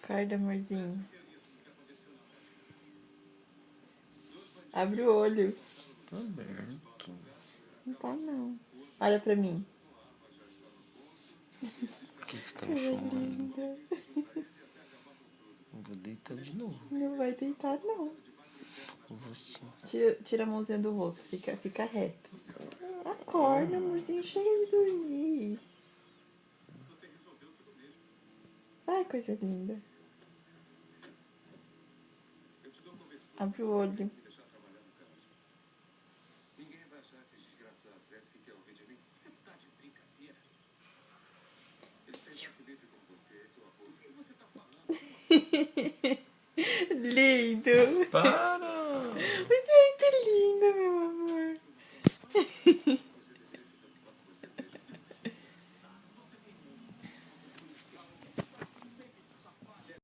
Acorda, amorzinho. Abre o olho. Tá aberto. Não tá, não. Olha pra mim. Por que você tá me chamando? Eu vou deitar de novo. Não vai deitar, não. Eu vou sim. Tira a mãozinha do rosto. Fica reto. Acorda, amorzinho. Chega de dormir. Ai, coisa linda. Abre o olho. Psiu. Lindo. Para!